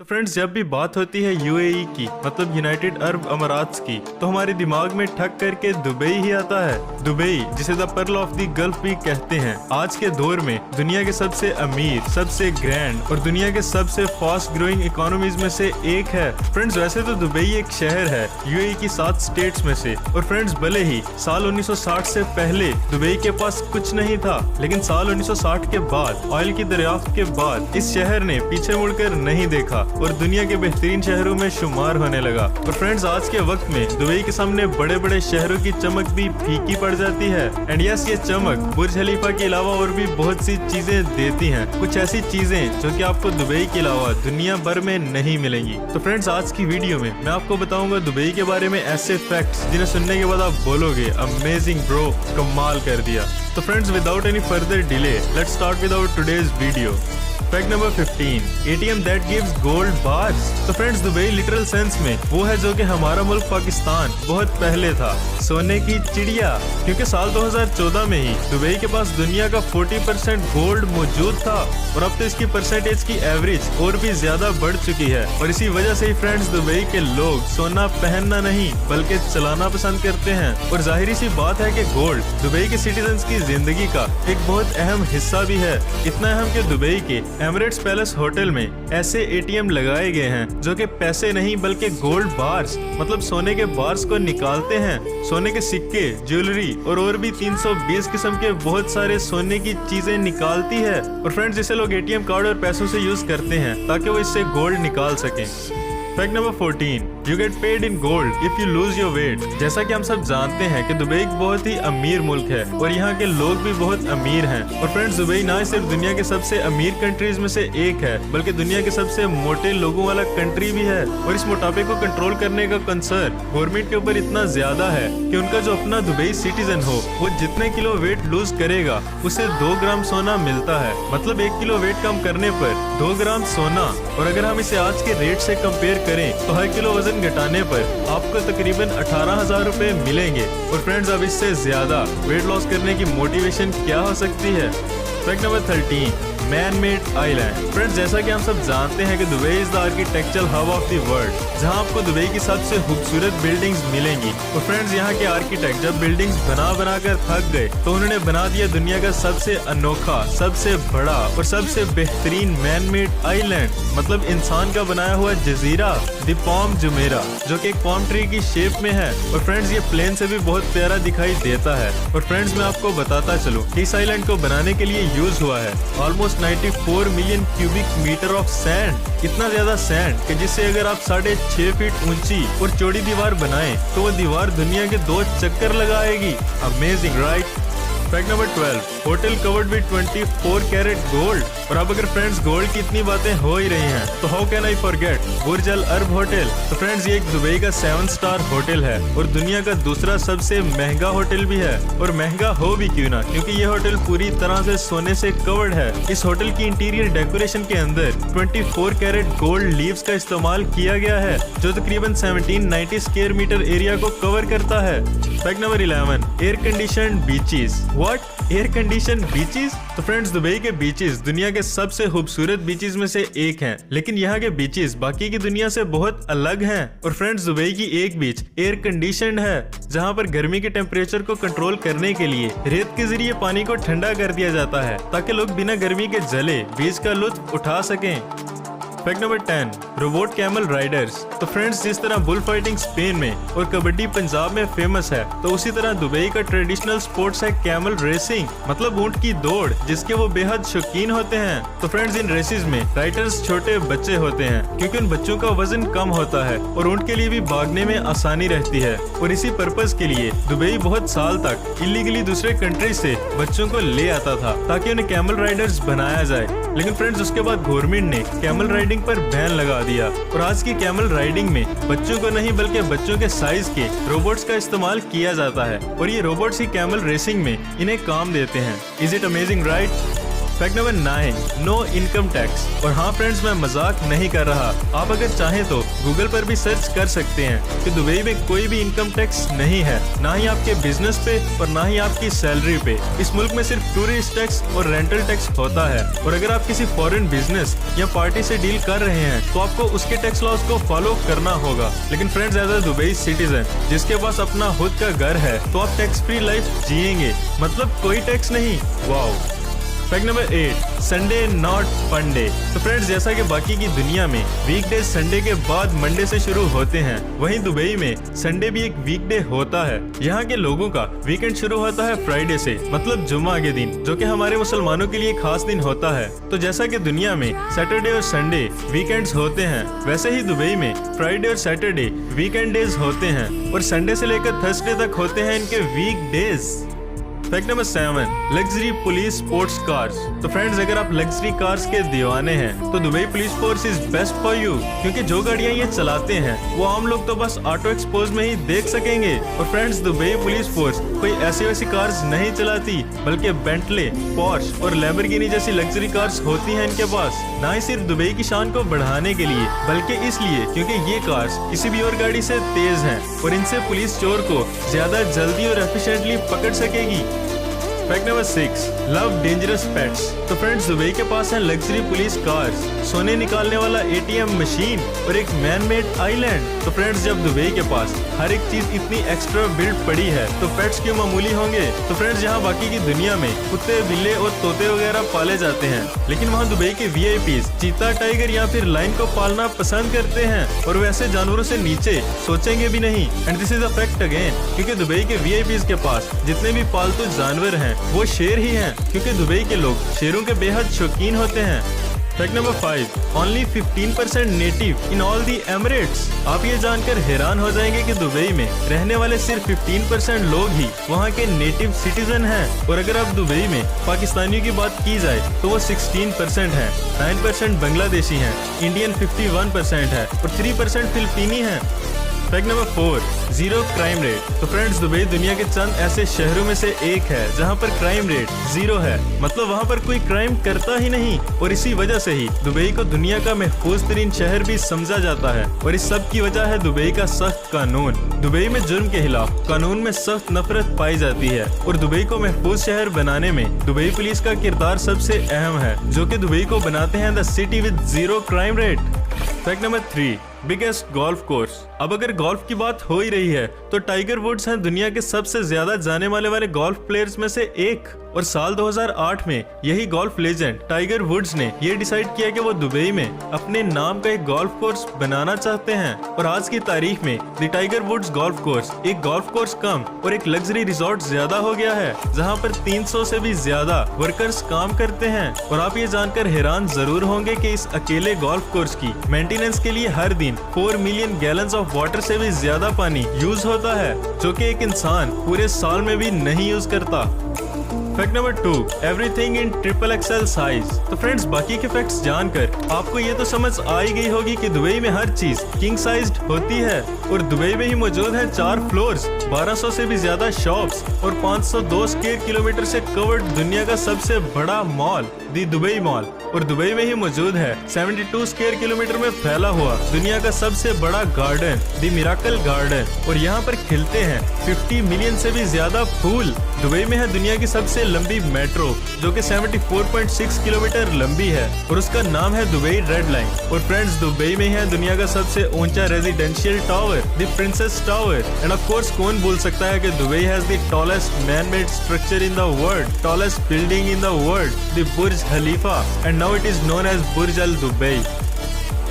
तो फ्रेंड्स, जब भी बात होती है यूएई की, मतलब यूनाइटेड अरब अमारात्स की, तो हमारे दिमाग में ठक करके दुबई ही आता है। दुबई, जिसे the pearl of the gulf भी कहते हैं, आज के दौर में दुनिया के सबसे अमीर, सबसे ग्रैंड और दुनिया के सबसे फास्ट ग्रोइंग इकोनॉमीज में से एक है। फ्रेंड्स, वैसे तो दुबई एक शहर है यूएई की 7 स्टेट्स में से, और फ्रेंड्स भले ही साल 1960 से पहले दुबई के पास कुछ नहीं था, लेकिन साल 1960 के बाद ऑयल की दरियाफ्त के बाद इस शहर ने पीछे मुड़कर नहीं देखा और दुनिया के बेहतरीन शहरों में शुमार होने लगा। और फ्रेंड्स, आज के वक्त में दुबई के सामने बड़े बड़े शहरों की चमक भी फीकी पड़ जाती है। एंड यस, ये चमक बुर्ज खलीफा के अलावा और भी बहुत सी चीजें देती हैं, कुछ ऐसी चीजें जो कि आपको दुबई के अलावा दुनिया भर में नहीं मिलेंगी। तो फ्रेंड्स, आज की वीडियो में मैं आपको बताऊंगा दुबई के बारे में ऐसे फैक्ट्स जिन्हें सुनने के बाद आप बोलोगे अमेजिंग ब्रो, कमाल कर दिया। तो friends, without any further delay, let's start with our today's video. Fact number 15, ATM that gives gold bars। तो फ्रेंड्स, दुबई लिटरल सेंस में वो है जो कि हमारा मुल्क पाकिस्तान बहुत पहले था, सोने की चिड़िया। क्योंकि साल 2014 में ही दुबई के पास दुनिया का 40% गोल्ड मौजूद था, और अब तो इसकी परसेंटेज की एवरेज और भी ज्यादा बढ़ चुकी है। और इसी वजह से ही फ्रेंड्स, दुबई के लोग सोना पहनना नहीं बल्कि चलाना पसंद करते हैं। और जाहिर सी बात है कि गोल्ड दुबई के सिटीजन्स की जिंदगी का एक बहुत अहम हिस्सा भी है। इतना अहम कि दुबई के एमिरेट्स पैलेस होटल में ऐसे ATM लगाए गए हैं जो कि पैसे नहीं बल्कि गोल्ड बार्स, मतलब सोने के बार्स को निकालते हैं। सोने के सिक्के, ज्वेलरी और भी 320 किस्म के बहुत सारे सोने की चीजें निकालती है। और फ्रेंड्स, जिसे लोग ATM कार्ड और पैसों से यूज करते हैं ताकि वो इससे गोल्ड निकाल सकें। Fact number 14, you get paid in gold if you lose your weight. जैसा कि हम सब जानते हैं कि दुबई एक बहुत ही अमीर मुल्क है और यहाँ के लोग भी बहुत अमीर हैं। और फ्रेंड्स, दुबई ना सिर्फ दुनिया के सबसे अमीर कंट्रीज में से एक है बल्कि दुनिया के सबसे मोटे लोगों वाला कंट्री भी है। और इस मोटापे को कंट्रोल करने का कंसर्न गवर्नमेंट के ऊपर इतना ज्यादा है कि उनका जो अपना दुबई सिटीजन हो, वो जितने किलो वेट लूज करेगा उसे 2 ग्राम सोना मिलता है। मतलब 1 किलो वेट कम करने पर 2 ग्राम सोना। और अगर हम इसे आज के रेट से कंपेयर करें तो हर किलो वजन घटाने पर आपको तकरीबन 18,000 रुपए मिलेंगे। और फ्रेंड्स, अब इससे ज्यादा वेट लॉस करने की मोटिवेशन क्या हो सकती है। Fact number 13, man made island. Friends, जैसा कि हम सब जानते हैं कि Dubai is the architectural hub of the world, जहां आपको दुबई की सबसे खूबसूरत बिल्डिंग्स मिलेंगी। और फ्रेंड्स, यहाँ के आर्किटेक्ट जब बिल्डिंग्स बना कर थक गए तो उन्होंने बना दिया दुनिया का सबसे अनोखा, सबसे बड़ा और सबसे बेहतरीन मैन मेड आइलैंड, मतलब इंसान का बनाया हुआ जजीरा, द पाम जुमेरा, जो कि एक पाम ट्री की शेप में है। और फ्रेंड्स, ये प्लेन से भी बहुत प्यारा दिखाई देता है। और फ्रेंड्स, मैं आपको बताता चलूं कि इस आइलैंड को बनाने के लिए यूज हुआ है almost 94 million cubic metre of sand. इतना ज्यादा सैंड कि जिससे अगर आप 6.5 फीट ऊंची और चौड़ी दीवार बनाएं तो वो दीवार दुनिया के 2 चक्कर लगाएगी। Amazing, right? Fact number 12, hotel covered with 24 carat gold. और अब अगर फ्रेंड्स गोल्ड की इतनी बातें हो ही रही हैं तो how can I forget Burj Al Arab hotel. तो फ्रेंड्स, ये एक दुबई का 7 स्टार होटल है और दुनिया का दूसरा सबसे महंगा होटल भी है। और महंगा हो भी क्यों ना, क्योंकि ये होटल पूरी तरह से सोने से कवर्ड है। इस होटल की इंटीरियर डेकोरेशन के अंदर 24 कैरेट गोल्ड लीव्स का इस्तेमाल किया गया है, जो तकरीबन 1790 स्क्वायर मीटर एरिया को कवर करता है। Fact number 11, air condition beaches. What, air condition beaches? तो फ्रेंड्स, दुबई के बीचेस दुनिया के सबसे खूबसूरत बीचेस में से एक हैं, लेकिन यहाँ के बीचेस बाकी की दुनिया से बहुत अलग हैं। और फ्रेंड्स, दुबई की एक बीच एयर कंडीशनड है, जहाँ पर गर्मी के टेम्परेचर को कंट्रोल करने के लिए रेत के जरिए पानी को ठंडा कर दिया जाता है ताकि लोग बिना गर्मी के जले बीच का लुत्फ उठा सकें। Fact number 10, robot camel Riders. तो फ्रेंड्स, जिस तरह बुल फाइटिंग स्पेन में और कबड्डी पंजाब में फेमस है, तो उसी तरह दुबई का ट्रेडिशनल स्पोर्ट्स है कैमल रेसिंग, मतलब ऊंट की दौड़, जिसके वो बेहद शौकीन होते हैं। तो फ्रेंड्स, इन रेसेस में राइडर्स छोटे बच्चे होते हैं क्योंकि उन बच्चों का वजन कम होता है और ऊंट के लिए भी भागने में आसानी रहती है। और इसी पर्पज के लिए दुबई बहुत साल तक इलीगली दूसरे कंट्री से बच्चों को ले आता था ताकि उन्हें कैमल राइडर्स बनाया जाए। लेकिन फ्रेंड्स, उसके बाद गवर्नमेंट ने कैमल राइडिंग पर बैन लगा दिया और आज की कैमल राइडिंग में बच्चों को नहीं बल्कि बच्चों के साइज के रोबोट्स का इस्तेमाल किया जाता है और ये रोबोट्स ही कैमल रेसिंग में इन्हें काम देते हैं। Is it amazing, right? Fact number 9, no income tax. और हाँ फ्रेंड्स, मैं मजाक नहीं कर रहा। आप अगर चाहें तो गूगल पर भी सर्च कर सकते हैं कि दुबई में कोई भी इनकम टैक्स नहीं है, ना ही आपके बिजनेस पे और ना ही आपकी सैलरी पे। इस मुल्क में सिर्फ टूरिस्ट टैक्स और रेंटल टैक्स होता है। और अगर आप किसी फॉरेन बिजनेस या पार्टी से डील कर रहे हैं तो आपको उसके टैक्स लॉज को फॉलो करना होगा। लेकिन friends, as a Dubai citizen जिसके पास अपना खुद का घर है तो आप टैक्स फ्री लाइफ जिएंगे, मतलब कोई टैक्स नहीं। Wow. Fact number 8, Sunday not फंडे। तो फ्रेंड्स, जैसा कि बाकी की दुनिया में वीकडेज संडे के बाद मंडे से शुरू होते हैं, वहीं दुबई में संडे भी एक वीकडे होता है। यहाँ के लोगों का वीकेंड शुरू होता है फ्राइडे से, मतलब जुम्मा के दिन, जो कि हमारे मुसलमानों के लिए खास दिन होता है। तो जैसा कि दुनिया में सैटरडे और संडे वीकेंड्स होते हैं, वैसे ही दुबई में फ्राइडे और सैटरडे वीकेंड डेज होते हैं और संडे से लेकर थर्सडे तक होते हैं इनके week days. Fact number 7, luxury police sports cars. तो फ्रेंड्स, अगर आप लग्जरी कार्स के दीवाने हैं तो Dubai police force is best for you, क्योंकि जो गाड़ियां ये चलाते हैं वो आम लोग तो बस ऑटो एक्सपोज में ही देख सकेंगे। और फ्रेंड्स, दुबई पुलिस फोर्स कोई ऐसी वैसी कार्स नहीं चलाती, बल्कि बेंटले, पोर्श और लैम्बोर्गिनी जैसी लग्जरी कार्स होती हैं इनके पास। ना ही सिर्फ दुबई की शान को बढ़ाने के लिए, बल्कि इसलिए क्योंकि ये कार्स किसी भी और गाड़ी से तेज हैं और इनसे पुलिस चोर को ज्यादा जल्दी और एफिशिएंटली पकड़ सकेगी। Fact number 6, love dangerous pets. तो फ्रेंड्स, दुबई के पास है लग्जरी पुलिस कार्स, सोने निकालने वाला ATM मशीन और एक मैन मेड आइलैंड। तो फ्रेंड्स, जब दुबई के पास हर एक चीज इतनी एक्स्ट्रा बिल्ड पड़ी है तो पेट्स क्यों मामूली होंगे। तो फ्रेंड्स, यहाँ बाकी की दुनिया में कुत्ते, बिल्ले और तोते वगैरह पाले जाते हैं, लेकिन वहाँ दुबई के VIPs चीता, टाइगर या फिर लाइन को पालना पसंद करते हैं और वैसे जानवरों से नीचे सोचेंगे भी नहीं। And this is a fact again, क्योंकि दुबई के VIPs के पास जितने भी पालतू जानवर हैं वो शेर ही हैं, क्योंकि दुबई के लोग शेरों के बेहद शौकीन होते हैं। Fact number 5, only 15% native in all the Emirates. आप ये जानकर हैरान हो जाएंगे कि दुबई में रहने वाले सिर्फ 15% लोग ही वहाँ के नेटिव सिटीजन हैं। और अगर अब दुबई में पाकिस्तानियों की बात की जाए तो वो 16% हैं, 9% बांग्लादेशी हैं, इंडियन 51% है और 3% फिलिपीनी हैं। Fact number 4, zero crime rate. तो फ्रेंड्स, दुबई दुनिया के चंद ऐसे शहरों में से एक है जहां पर क्राइम रेट 0 है, मतलब वहां पर कोई क्राइम करता ही नहीं। और इसी वजह से ही दुबई को दुनिया का महफूज तरीन शहर भी समझा जाता है। और इस सब की वजह है दुबई का सख्त कानून। दुबई में जुर्म के खिलाफ कानून में सख्त नफरत पाई जाती है और दुबई को महफूज शहर बनाने में दुबई पुलिस का किरदार सबसे अहम है, जो कि दुबई को बनाते हैं the city with 0 crime rate. Fact number 3, biggest golf course. अब अगर गोल्फ की बात हो ही रही है तो टाइगर वुड्स हैं दुनिया के सबसे ज्यादा जाने वाले गोल्फ प्लेयर्स में से एक। और साल 2008 में यही गोल्फ लेजेंड टाइगर वुड्स ने ये डिसाइड किया कि वो दुबई में अपने नाम का एक गोल्फ कोर्स बनाना चाहते हैं। और आज की तारीख में the Tiger Woods golf course एक गोल्फ कोर्स कम और एक लग्जरी रिजॉर्ट ज्यादा हो गया है, जहां पर 300 से भी ज्यादा वर्कर्स काम करते हैं। और आप ये जानकर हैरान जरूर होंगे कि इस अकेले गोल्फ कोर्स की मेंटेनेंस के लिए हर दिन 4 मिलियन गैलन्स ऑफ वाटर से भी ज्यादा पानी यूज होता है, जो कि एक इंसान पूरे साल में भी नहीं यूज करता। Fact number 2, everything in XXL size. तो फ्रेंड्स, बाकी के फैक्ट्स जानकर आपको ये तो समझ आ ही गई होगी कि दुबई में हर चीज किंग साइज्ड होती है। और दुबई में ही मौजूद है 4 फ्लोर्स, 1200 से भी ज्यादा शॉप्स और 502 स्क्वायर किलोमीटर से कवर्ड दुनिया का सबसे बड़ा मॉल दी दुबई मॉल। और दुबई में ही मौजूद है 72 स्क्वायर किलोमीटर में फैला हुआ दुनिया का सबसे बड़ा गार्डन दी मिराकल गार्डन। और यहाँ पर खिलते हैं 50 मिलियन से भी ज्यादा फूल। दुबई में है दुनिया की सबसे लंबी मेट्रो, जो कि 74.6 किलोमीटर लंबी है और उसका नाम है दुबई रेड लाइन। और फ्रेंड्स, दुबई में है दुनिया का सबसे ऊंचा residential tower the Princess Tower. And of course, कौन भूल सकता है कि Dubai has the tallest man made structure in the world, tallest building in the world, the Burj Khalifa, and now it is known as Burj Al Dubai.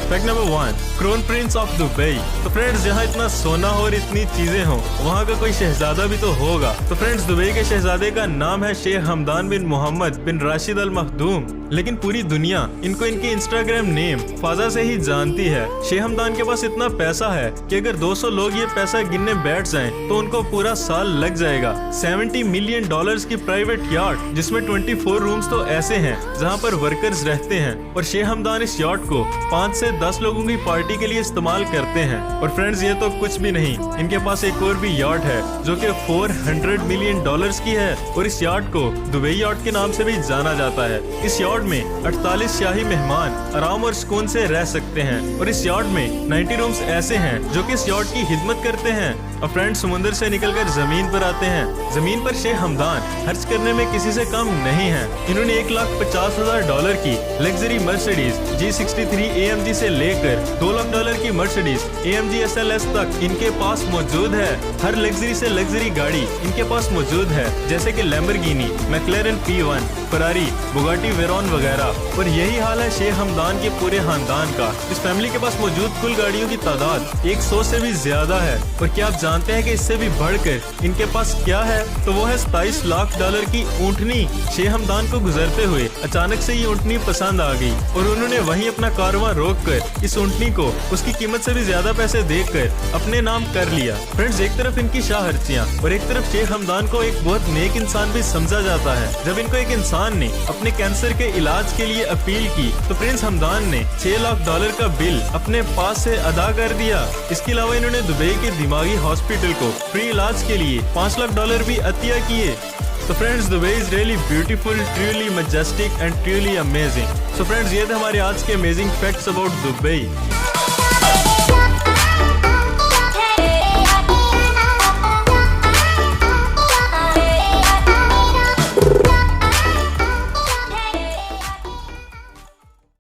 Fact number 1, crown prince of Dubai. तो friends, जहाँ इतना सोना हो और इतनी चीजें हो, वहाँ का कोई शहजादा भी तो होगा। तो फ्रेंड्स, दुबई के शहजादे का नाम है शेख हमदान बिन मोहम्मद बिन राशिद अल मखदूम। लेकिन पूरी दुनिया इनको इनके इंस्टाग्राम नेम फाजा से ही जानती है। शेख हमदान के पास इतना पैसा है कि अगर 200 लोग ये पैसा गिनने बैठ जाएं तो उनको पूरा साल लग जाएगा। $70 मिलियन की प्राइवेट यार्ड, जिसमें 24 रूम्स तो ऐसे हैं जहाँ पर वर्कर्स रहते हैं। और शेख हमदान इस यार्ड को 5 से 10 लोगों की पार्टी के लिए इस्तेमाल करते हैं। और फ्रेंड्स ये तो कुछ भी नहीं, इनके पास एक और भी यार्ड है जो कि $400 मिलियन की है और इस यार्ड को दुबई यार्ड के नाम से भी जाना जाता है। इस यार्ड में 48 शाही मेहमान आराम और सुकून से रह सकते हैं और इस यार्ड में 90 रूम्स ऐसे हैं जो कि इस यार्ड की खिदमत करते हैं। और फ्रेंड्स समुद्र से निकलकर जमीन पर आते हैं। जमीन पर शेख हमदान खर्च करने में किसी से कम नहीं है। इन्होंने $1,50,000 की लग्जरी मर्सिडीज G63 AMG से लेकर $2 लाख की मर्सिडीज AMG SLS तक इनके पास मौजूद है। हर लग्जरी से लग्जरी गाड़ी इनके पास मौजूद है, जैसे कि Lamborghini, मैक्लेरन P1, Ferrari, Bugatti Veyron वगैरह। और यही हाल है शेख हमदान के पूरे खानदान का। इस फैमिली के पास मौजूद कुल गाड़ियों की तादाद 100 से भी ज्यादा है। और क्या आप जानते हैं कि इससे भी बढ़कर इनके पास क्या है? तो वो है $27 लाख की ऊँटनी। शेख हमदान को गुजरते हुए अचानक से ये ऊँटनी पसंद आ गई और उन्होंने वहीं अपना कारवां रोककर इस ऊँटनी को उसकी कीमत से भी ज्यादा पैसे देकर अपने नाम कर लिया। फ्रेंड्स एक तरफ इनकी शाहर्चियाँ और एक तरफ शेख हमदान को एक बहुत नेक इंसान भी समझा जाता है। जब इनको एक इंसान ने अपने कैंसर के इलाज के लिए अपील की तो प्रिंस हमदान ने $6 लाख का बिल अपने पास से अदा कर दिया। इसके अलावा इन्होंने दुबई के दिमागी हॉस्पिटल को फ्री इलाज के लिए $5 लाख भी अतिया किए। So friends, Dubai is really beautiful, truly majestic and truly amazing. So friends, ये थे हमारे आज के amazing facts about Dubai.